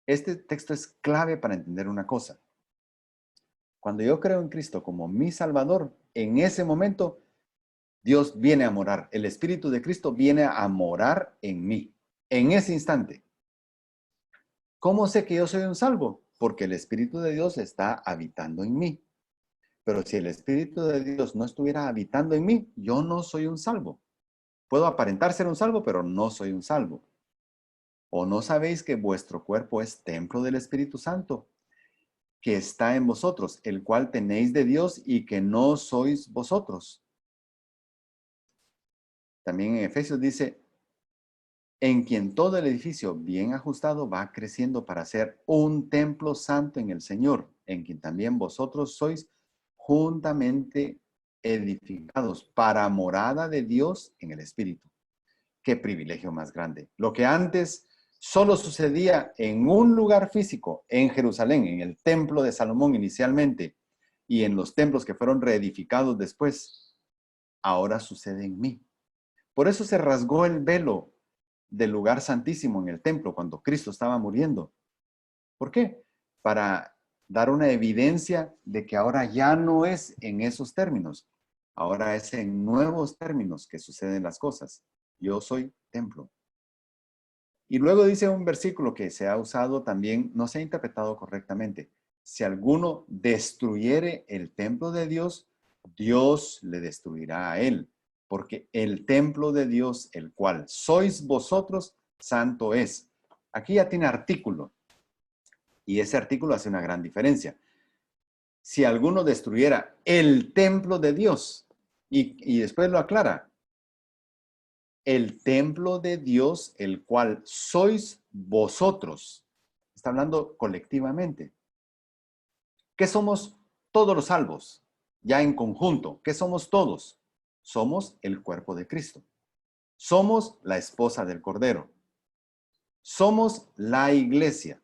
Este texto es clave para entender una cosa. Cuando yo creo en Cristo como mi Salvador, en ese momento Dios viene a morar. El Espíritu de Cristo viene a morar en mí. En ese instante. ¿Cómo sé que yo soy un salvo? Porque el Espíritu de Dios está habitando en mí. Pero si el Espíritu de Dios no estuviera habitando en mí, yo no soy un salvo. Puedo aparentar ser un salvo, pero no soy un salvo. ¿O no sabéis que vuestro cuerpo es templo del Espíritu Santo, que está en vosotros, el cual tenéis de Dios y que no sois vosotros? También en Efesios dice, en quien todo el edificio bien ajustado va creciendo para ser un templo santo en el Señor, en quien también vosotros sois juntamente edificados para morada de Dios en el Espíritu. Qué privilegio más grande. Lo que antes solo sucedía en un lugar físico, en Jerusalén, en el templo de Salomón inicialmente, y en los templos que fueron reedificados después, ahora sucede en mí. Por eso se rasgó el velo del lugar santísimo en el templo cuando Cristo estaba muriendo. ¿Por qué? Para dar una evidencia de que ahora ya no es en esos términos, ahora es en nuevos términos que suceden las cosas. Yo soy templo. Y luego dice un versículo que se ha usado también, no se ha interpretado correctamente. Si alguno destruyere el templo de Dios, Dios le destruirá a él, porque el templo de Dios, el cual sois vosotros, santo es. Aquí ya tiene artículo, y ese artículo hace una gran diferencia. Si alguno destruyera el templo de Dios, y después lo aclara, el templo de Dios, el cual sois vosotros. Está hablando colectivamente. ¿Qué somos todos los salvos? Ya en conjunto, ¿qué somos todos? Somos el cuerpo de Cristo. Somos la esposa del Cordero. Somos la iglesia.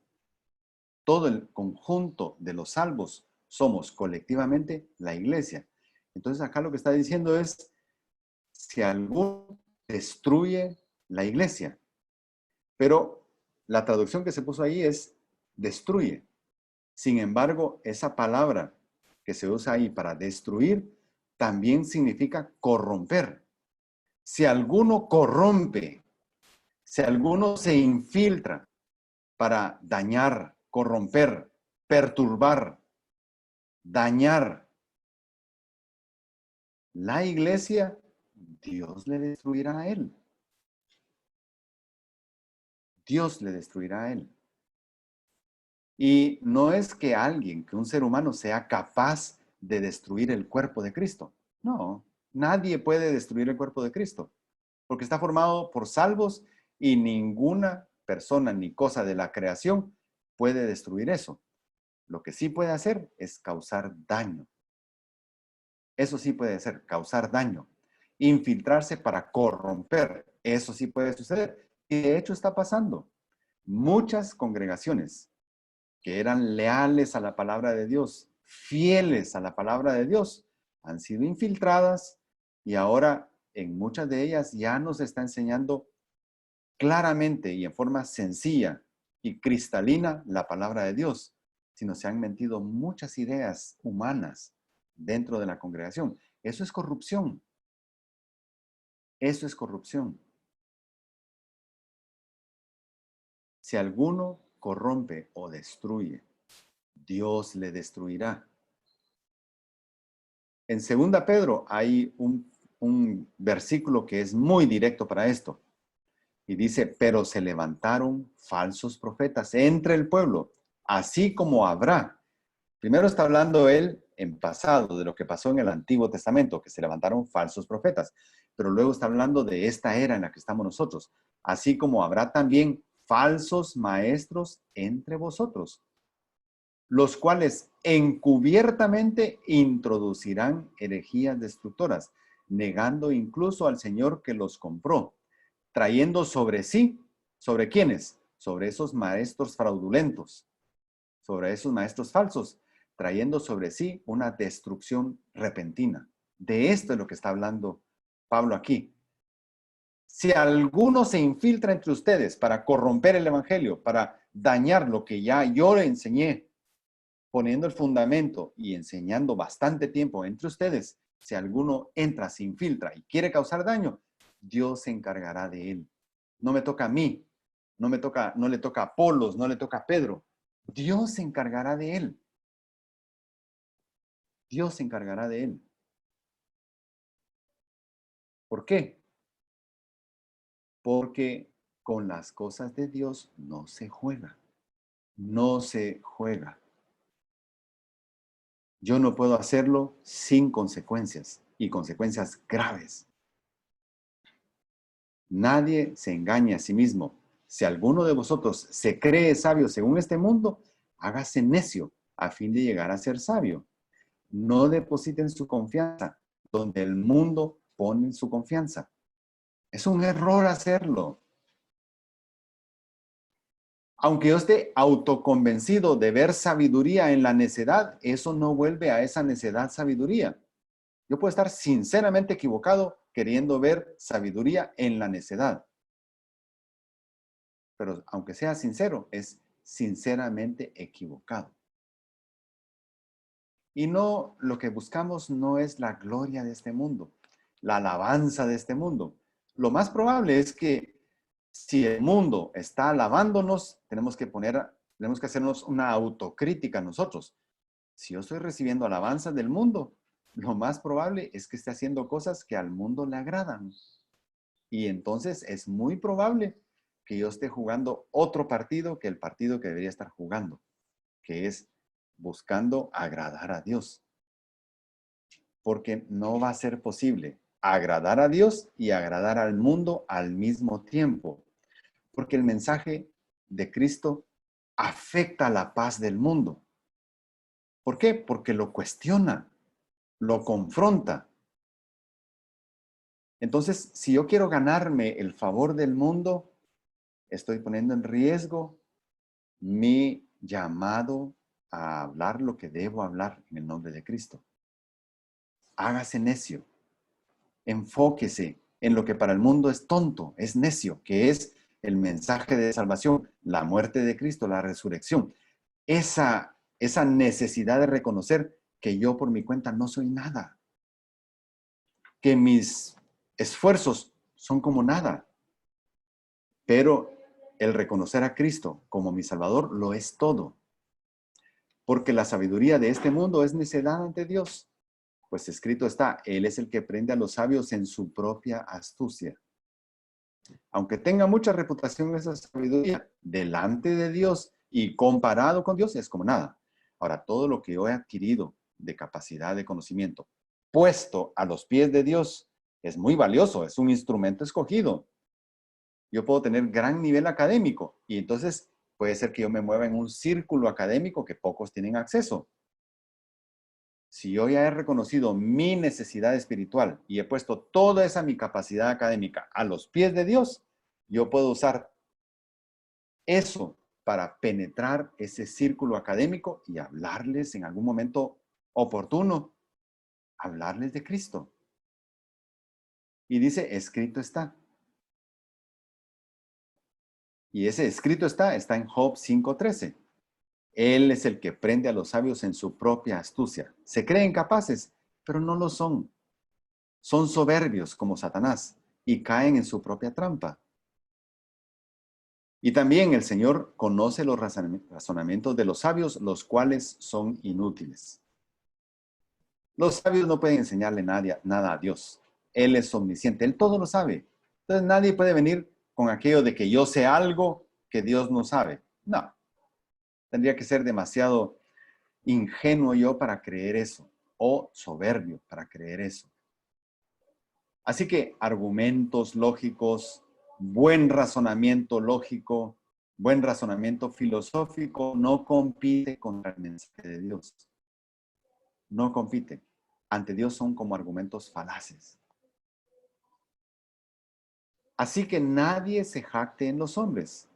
Todo el conjunto de los salvos somos colectivamente la iglesia. Entonces acá lo que está diciendo es, si alguno destruye la iglesia, pero la traducción que se puso ahí es destruye. Sin embargo, esa palabra que se usa ahí para destruir también significa corromper. Si alguno corrompe, si alguno se infiltra para dañar, corromper, perturbar, dañar la iglesia, Dios le destruirá a él. Dios le destruirá a él. Y no es que alguien, que un ser humano sea capaz de destruir el cuerpo de Cristo. No, nadie puede destruir el cuerpo de Cristo, porque está formado por salvos y ninguna persona ni cosa de la creación puede destruir eso. Lo que sí puede hacer es causar daño. Eso sí puede hacer, causar daño. Infiltrarse para corromper. Eso sí puede suceder. Y de hecho está pasando. Muchas congregaciones que eran leales a la palabra de Dios, fieles a la palabra de Dios, han sido infiltradas y ahora en muchas de ellas ya nos está enseñando claramente y en forma sencilla y cristalina la palabra de Dios, sino se han metido muchas ideas humanas dentro de la congregación. Eso es corrupción. Eso es corrupción. Si alguno corrompe o destruye, Dios le destruirá. En 2 Pedro hay un versículo que es muy directo para esto. Y dice, pero se levantaron falsos profetas entre el pueblo, así como habrá. Primero está hablando él en pasado, de lo que pasó en el Antiguo Testamento, que se levantaron falsos profetas. Pero luego está hablando de esta era en la que estamos nosotros. Así como habrá también falsos maestros entre vosotros, los cuales encubiertamente introducirán herejías destructoras, negando incluso al Señor que los compró, trayendo sobre sí, ¿sobre quiénes? Sobre esos maestros fraudulentos, sobre esos maestros falsos, trayendo sobre sí una destrucción repentina. De esto es lo que está hablando Pablo aquí. Si alguno se infiltra entre ustedes para corromper el evangelio, para dañar lo que ya yo le enseñé, poniendo el fundamento y enseñando bastante tiempo entre ustedes, si alguno entra, se infiltra y quiere causar daño, Dios se encargará de él. No me toca a mí, no le toca a Apolos, no le toca a Pedro. Dios se encargará de él. Dios se encargará de él. ¿Por qué? Porque con las cosas de Dios no se juega. No se juega. Yo no puedo hacerlo sin consecuencias y consecuencias graves. Nadie se engaña a sí mismo. Si alguno de vosotros se cree sabio según este mundo, hágase necio a fin de llegar a ser sabio. No depositen su confianza donde el mundo pone su confianza. Es un error hacerlo. Aunque yo esté autoconvencido de ver sabiduría en la necedad, eso no vuelve a esa necedad sabiduría. Yo puedo estar sinceramente equivocado queriendo ver sabiduría en la necedad. Pero aunque sea sincero, es sinceramente equivocado. Y no, lo que buscamos no es la gloria de este mundo, la alabanza de este mundo. Lo más probable es que si el mundo está alabándonos, tenemos que hacernos una autocrítica nosotros. Si yo estoy recibiendo alabanza del mundo, lo más probable es que esté haciendo cosas que al mundo le agradan. Y entonces es muy probable que yo esté jugando otro partido que el partido que debería estar jugando, que es buscando agradar a Dios. Porque no va a ser posible agradar a Dios y agradar al mundo al mismo tiempo. Porque el mensaje de Cristo afecta la paz del mundo. ¿Por qué? Porque lo cuestiona, lo confronta. Entonces, si yo quiero ganarme el favor del mundo, estoy poniendo en riesgo mi llamado a hablar lo que debo hablar en el nombre de Cristo. Hágase necio. Enfóquese en lo que para el mundo es tonto, es necio, que es el mensaje de salvación, la muerte de Cristo, la resurrección. Esa necesidad de reconocer que yo por mi cuenta no soy nada, que mis esfuerzos son como nada, pero el reconocer a Cristo como mi Salvador lo es todo. Porque la sabiduría de este mundo es necedad ante Dios. Pues escrito está, Él es el que prende a los sabios en su propia astucia. Aunque tenga mucha reputación esa sabiduría, delante de Dios y comparado con Dios es como nada. Ahora, todo lo que yo he adquirido de capacidad de conocimiento, puesto a los pies de Dios, es muy valioso, es un instrumento escogido. Yo puedo tener gran nivel académico y entonces puede ser que yo me mueva en un círculo académico que pocos tienen acceso. Si yo ya he reconocido mi necesidad espiritual y he puesto toda esa mi capacidad académica a los pies de Dios, yo puedo usar eso para penetrar ese círculo académico y hablarles en algún momento oportuno, hablarles de Cristo. Y dice, escrito está. Y ese escrito está en Job 5:13. Él es el que prende a los sabios en su propia astucia. Se creen capaces, pero no lo son. Son soberbios como Satanás y caen en su propia trampa. Y también el Señor conoce los razonamientos de los sabios, los cuales son inútiles. Los sabios no pueden enseñarle nada a Dios. Él es omnisciente, Él todo lo sabe. Entonces nadie puede venir con aquello de que yo sé algo que Dios no sabe. No, tendría que ser demasiado ingenuo yo para creer eso, o soberbio para creer eso. Así que argumentos lógicos, buen razonamiento lógico, buen razonamiento filosófico no compite contra el mensaje de Dios. No compite. Ante Dios son como argumentos falaces. Así que nadie se jacte en los hombres,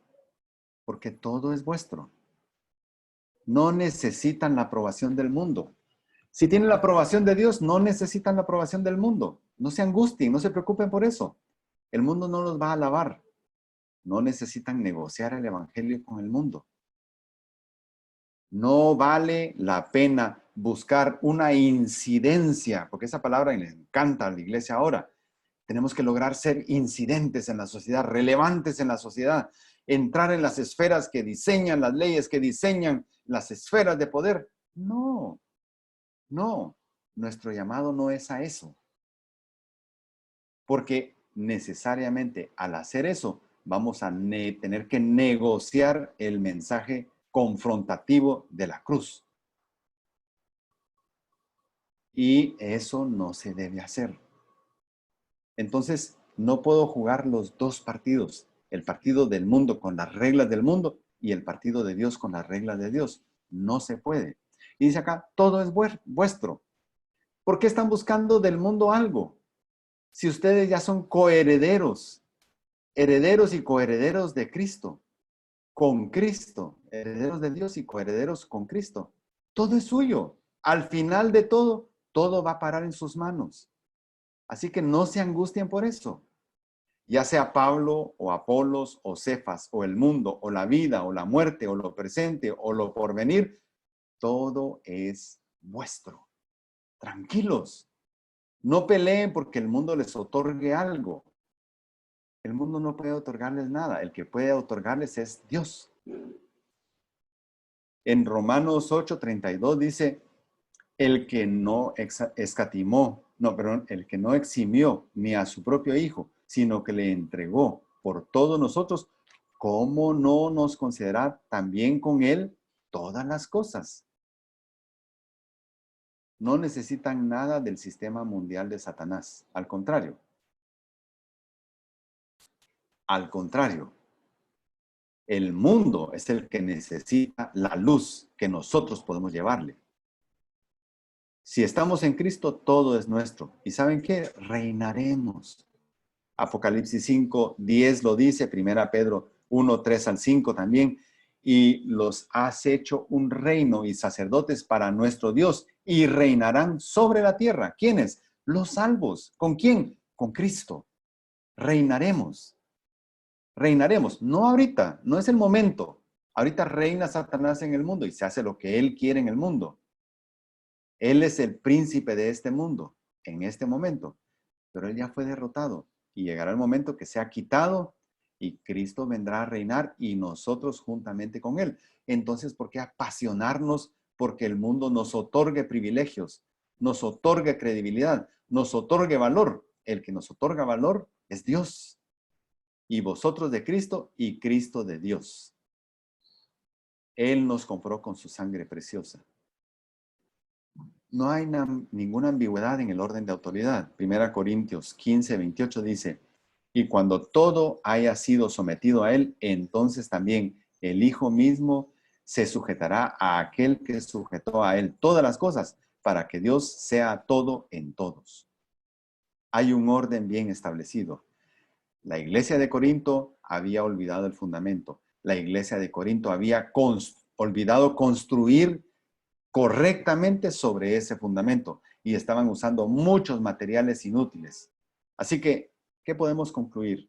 porque todo es vuestro. No necesitan la aprobación del mundo. Si tienen la aprobación de Dios, no necesitan la aprobación del mundo. No se angustien, no se preocupen por eso. El mundo no los va a alabar. No necesitan negociar el evangelio con el mundo. No vale la pena buscar una incidencia, porque esa palabra le encanta a la iglesia ahora. Tenemos que lograr ser incidentes en la sociedad, relevantes en la sociedad, entrar en las esferas que diseñan, las leyes que diseñan, las esferas de poder. No, no, nuestro llamado no es a eso. Porque necesariamente al hacer eso, vamos a tener que negociar el mensaje confrontativo de la cruz. Y eso no se debe hacer. Entonces, no puedo jugar los dos partidos, el partido del mundo con las reglas del mundo y el partido de Dios con las reglas de Dios. No se puede. Y dice acá, todo es vuestro. ¿Por qué están buscando del mundo algo? Si ustedes ya son coherederos, herederos y coherederos de Cristo, con Cristo, herederos de Dios y coherederos con Cristo. Todo es suyo. Al final de todo, todo va a parar en sus manos. Así que no se angustien por eso. Ya sea Pablo o Apolos o Cefas o el mundo o la vida o la muerte o lo presente o lo porvenir, todo es vuestro. Tranquilos. No peleen porque el mundo les otorgue algo. El mundo no puede otorgarles nada. El que puede otorgarles es Dios. En Romanos 8:32 dice, el que no el que no eximió ni a su propio Hijo, sino que le entregó por todos nosotros, ¿cómo no nos concederá también con él todas las cosas? No necesitan nada del sistema mundial de Satanás. Al contrario. Al contrario. El mundo es el que necesita la luz que nosotros podemos llevarle. Si estamos en Cristo, todo es nuestro. ¿Y saben qué? Reinaremos. Apocalipsis 5:10 lo dice, 1 Pedro 1:3-5 también. Y los has hecho un reino y sacerdotes para nuestro Dios y reinarán sobre la tierra. ¿Quiénes? Los salvos. ¿Con quién? Con Cristo. Reinaremos. Reinaremos. No ahorita, no es el momento. Ahorita reina Satanás en el mundo y se hace lo que él quiere en el mundo. Él es el príncipe de este mundo en este momento, pero él ya fue derrotado y llegará el momento que sea quitado y Cristo vendrá a reinar y nosotros juntamente con él. Entonces, ¿por qué apasionarnos porque el mundo nos otorgue privilegios, nos otorgue credibilidad, nos otorgue valor? El que nos otorga valor es Dios. Y vosotros de Cristo y Cristo de Dios. Él nos compró con su sangre preciosa. No hay ninguna ambigüedad en el orden de autoridad. 1 Corintios 15:28 dice, y cuando todo haya sido sometido a él, entonces también el Hijo mismo se sujetará a aquel que sujetó a él todas las cosas, para que Dios sea todo en todos. Hay un orden bien establecido. La iglesia de Corinto había olvidado el fundamento. La iglesia de Corinto había olvidado construir correctamente sobre ese fundamento y estaban usando muchos materiales inútiles. Así que, ¿qué podemos concluir?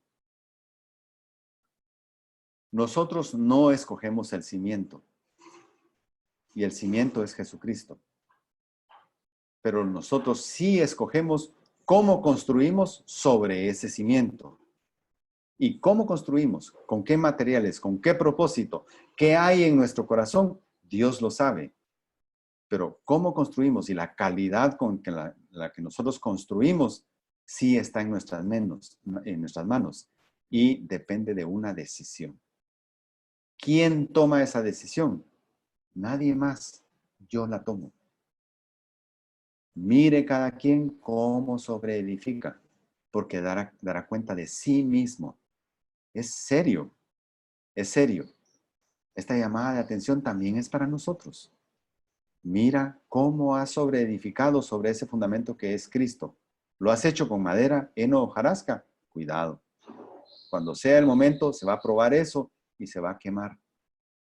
Nosotros no escogemos el cimiento y el cimiento es Jesucristo. Pero nosotros sí escogemos cómo construimos sobre ese cimiento. ¿Y cómo construimos? ¿Con qué materiales? ¿Con qué propósito? ¿Qué hay en nuestro corazón? Dios lo sabe. Pero cómo construimos y la calidad con la que nosotros construimos sí está en nuestras manos y depende de una decisión. ¿Quién toma esa decisión? Nadie más. Yo la tomo. Mire cada quien cómo sobreedifica, porque dará cuenta de sí mismo. Es serio, es serio. Esta llamada de atención también es para nosotros. Mira cómo has sobreedificado sobre ese fundamento que es Cristo. ¿Lo has hecho con madera, heno o hojarasca? Cuidado. Cuando sea el momento, se va a probar eso y se va a quemar.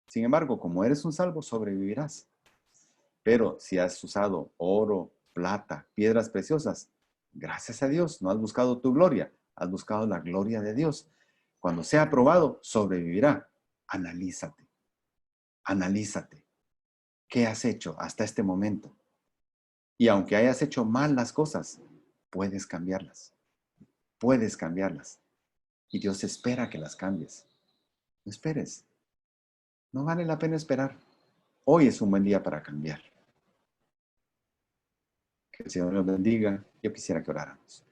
Sin embargo, como eres un salvo, sobrevivirás. Pero si has usado oro, plata, piedras preciosas, gracias a Dios, no has buscado tu gloria, has buscado la gloria de Dios. Cuando sea probado, sobrevivirá. Analízate. Analízate. ¿Qué has hecho hasta este momento? Y aunque hayas hecho mal las cosas, puedes cambiarlas. Puedes cambiarlas. Y Dios espera que las cambies. No esperes. No vale la pena esperar. Hoy es un buen día para cambiar. Que el Señor nos bendiga. Yo quisiera que oráramos.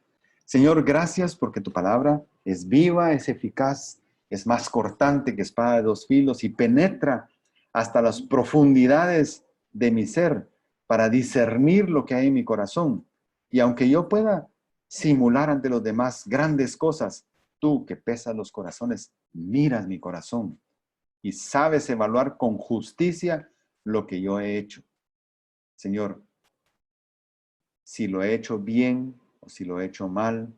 Señor, gracias porque tu palabra es viva, es eficaz, es más cortante que espada de dos filos y penetra hasta las profundidades de mi ser para discernir lo que hay en mi corazón. Y aunque yo pueda simular ante los demás grandes cosas, tú que pesas los corazones, miras mi corazón y sabes evaluar con justicia lo que yo he hecho. Señor, si lo he hecho bien o si lo he hecho mal,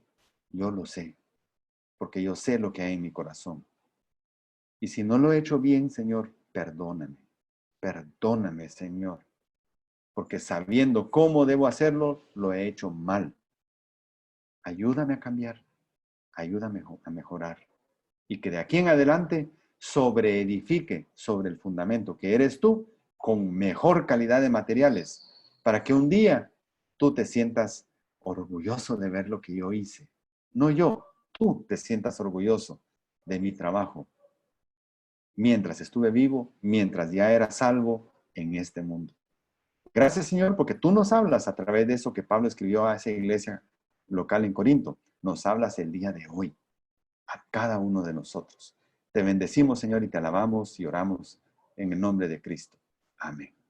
yo lo sé, porque yo sé lo que hay en mi corazón. Y si no lo he hecho bien, Señor, perdóname. Perdóname, Señor, porque sabiendo cómo debo hacerlo, lo he hecho mal. Ayúdame a cambiar, ayúdame a mejorar. Y que de aquí en adelante sobreedifique sobre el fundamento que eres tú, con mejor calidad de materiales, para que un día tú te sientas orgulloso de ver lo que yo hice. No yo, tú te sientas orgulloso de mi trabajo, mientras estuve vivo, mientras ya era salvo en este mundo. Gracias, Señor, porque tú nos hablas a través de eso que Pablo escribió a esa iglesia local en Corinto. Nos hablas el día de hoy, a cada uno de nosotros. Te bendecimos, Señor, y te alabamos y oramos en el nombre de Cristo. Amén.